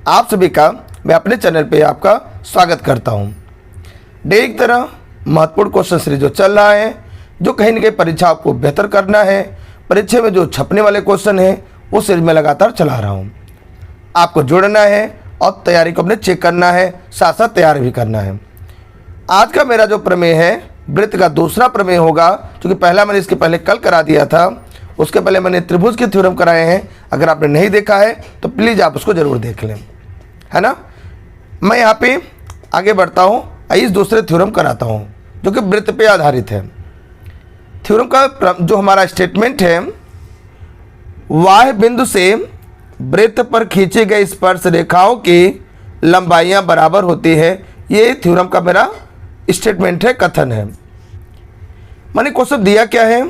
आप सभी का मैं अपने चैनल पे आपका स्वागत करता हूं। डेली की तरह महत्वपूर्ण क्वेश्चन सीरीज जो चल रहा है, जो कहीं ना कहीं परीक्षा आपको बेहतर करना है, परीक्षा में जो छपने वाले क्वेश्चन हैं वो सीरीज में लगातार चला रहा हूं। आपको जुड़ना है और तैयारी को अपने चेक करना है, साथ साथ तैयारी भी करना है। आज का मेरा जो प्रमेय है वृत्त का दूसरा प्रमेय होगा, क्योंकि पहला मैंने इसके पहले कल करा दिया था, उसके पहले मैंने त्रिभुज के थ्योरम कराए हैं। अगर आपने नहीं देखा है तो प्लीज़ आप उसको ज़रूर देख लें, है ना। मैं यहाँ पे आगे बढ़ता हूँ, इस दूसरे थ्योरम कराता हूँ जो कि वृत्त पे आधारित है। थ्योरम का जो हमारा स्टेटमेंट है, वाह बिंदु से वृत्त पर खींची गई स्पर्श रेखाओं की लंबाइयाँ बराबर होती है। ये थ्योरम का मेरा स्टेटमेंट है, कथन है। मैंने क्वेश्चन दिया क्या है,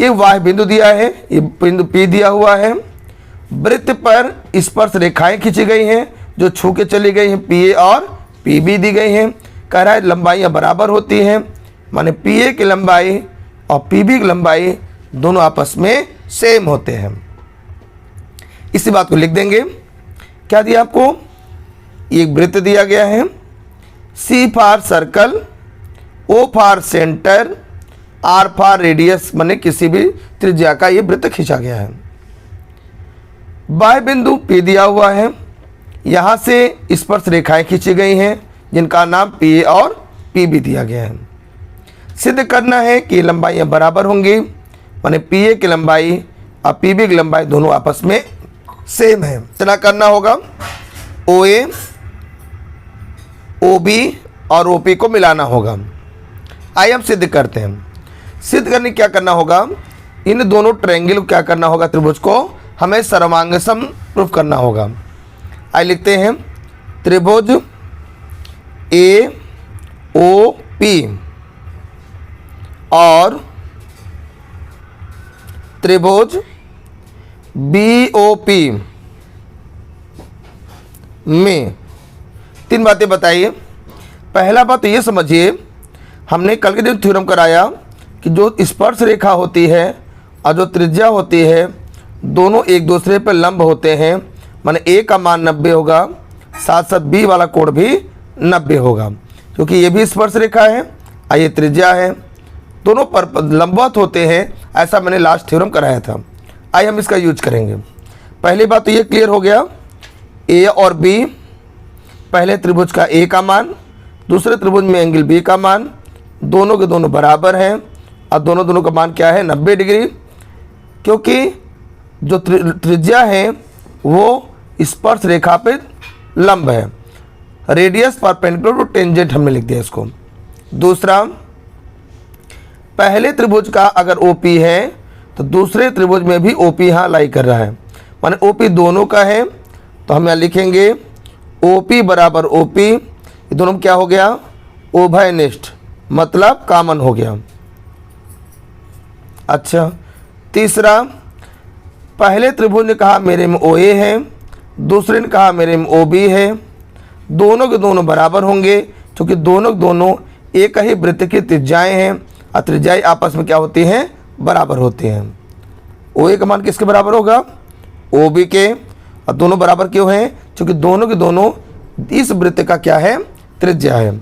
ये वाह बिंदु दिया है, ये बिंदु P दिया हुआ है, वृत्त पर स्पर्श रेखाएं खींची गई हैं जो छू के चली गई हैं, PA और PB दी गई हैं। कह रहा है लंबाइयाँ बराबर होती हैं, माने PA की लंबाई और PB की लंबाई दोनों आपस में सेम होते हैं। इसी बात को लिख देंगे। क्या दिया आपको, एक वृत्त दिया गया है, C for circle, O for centre, R for radius, माने किसी भी त्रिज्या का ये वृत्त खींचा गया है। बाह्य बिंदु P दिया हुआ है, यहाँ से स्पर्श रेखाएं खींची गई हैं जिनका नाम PA और PB दिया गया है। सिद्ध करना है कि लंबाइयाँ बराबर होंगी, माने PA की लंबाई और PB की लंबाई दोनों आपस में सेम है। इतना करना होगा, OA, OB और OP को मिलाना होगा। आइए हम सिद्ध करते हैं। सिद्ध करने क्या करना होगा, इन दोनों ट्रायंगल को क्या करना होगा, त्रिभुज को हमें सर्वांग सम प्रूफ करना होगा। आइए लिखते हैं, त्रिभुज AOP और त्रिभुज BOP में तीन बातें बताइए। पहला बात तो ये समझिए, हमने कल के दिन थ्योरम कराया कि जो स्पर्श रेखा होती है और जो त्रिज्या होती है दोनों एक दूसरे पर लंब होते हैं, माने A का मान 90 होगा, साथ साथ B वाला कोण भी 90 होगा, क्योंकि ये भी स्पर्श रेखा है और ये त्रिज्या है, दोनों पर लंबवत होते हैं। ऐसा मैंने लास्ट थ्योरम कराया था। आइए हम इसका यूज करेंगे। पहली बात तो ये क्लियर हो गया, A और B, पहले त्रिभुज का A का मान, दूसरे त्रिभुज में एंगल B का मान, दोनों के दोनों बराबर हैं और दोनों का मान क्या है, 90 डिग्री, क्योंकि जो त्रिज्या है वो स्पर्श रेखा पे लंब है। रेडियस परपेंडिकुलर टू टेंजेंट हमने लिख दिया इसको। दूसरा, पहले त्रिभुज का अगर OP है तो दूसरे त्रिभुज में भी OP यहाँ लाई कर रहा है, माने OP दोनों का है, तो हम यहाँ लिखेंगे OP बराबर OP, ये दोनों में क्या हो गया, उभयनिष्ठ, मतलब कॉमन हो गया। अच्छा, तीसरा, पहले त्रिभुज ने कहा मेरे में OA है, दूसरे ने कहा मेरे में OB है, दोनों के दोनों बराबर होंगे क्योंकि दोनों के दोनों एक ही वृत्त की त्रिज्याएं हैं और त्रिज्याएं आपस में क्या होती हैं, बराबर होती हैं। OA का मान किसके बराबर होगा, OB के, और दोनों बराबर क्यों हैं, क्योंकि दोनों के दोनों इस वृत्त का क्या है, त्रिज्या है।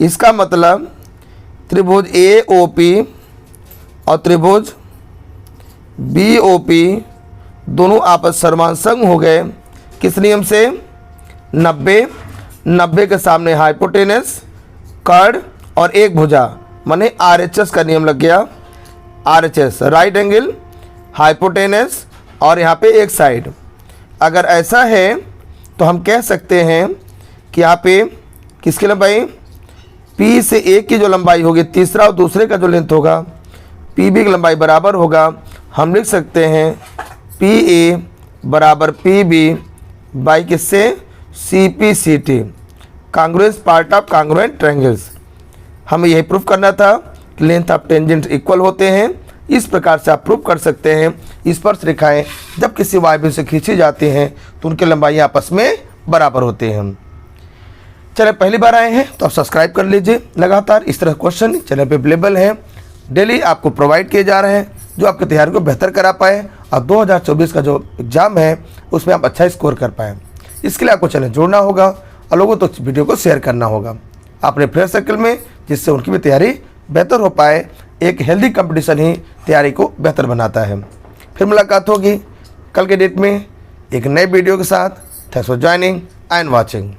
इसका मतलब त्रिभुज AOP और त्रिभुज BOP दोनों आपस सर्वांग हो गए, किस नियम से, 90 के सामने हाइपोटेनस, कर्ण और एक भुजा, माने RHS का नियम लग गया। RHS राइट एंगल, हाइपोटेनस और यहाँ पे एक साइड। अगर ऐसा है तो हम कह सकते हैं कि यहाँ पे किसकी लंबाई, P से A की जो लंबाई होगी, तीसरा और दूसरे का जो लेंथ होगा, PB की लंबाई बराबर होगा। हम लिख सकते हैं PA बराबर PB बाई किससे, CPCT, congruence part of congruent triangles. हमें यही प्रूफ करना था कि लेंथ ऑफ टेंजेंट इक्वल होते हैं। इस प्रकार से आप प्रूफ कर सकते हैं स्पर्श रेखाएं जब किसी वायु से खींची जाती हैं तो उनकी लंबाई आपस में बराबर होते हैं। चलिए, पहली बार आए हैं तो आप सब्सक्राइब कर लीजिए। लगातार इस तरह क्वेश्चन चैनल पे अवेलेबल हैं, डेली आपको प्रोवाइड किए जा रहे हैं जो आपकी तैयारी को बेहतर करा पाए और 2024 का जो एग्ज़ाम है उसमें आप अच्छा स्कोर कर पाएँ। इसके लिए आपको चैनल जोड़ना होगा और लोगों तक वीडियो को शेयर करना होगा अपने फ्रेंड सर्कल में, जिससे उनकी भी तैयारी बेहतर हो पाए। एक हेल्दी कंपटीशन ही तैयारी को बेहतर बनाता है। फिर मुलाकात होगी कल के डेट में एक नए वीडियो के साथ। Thanks for joining and watching.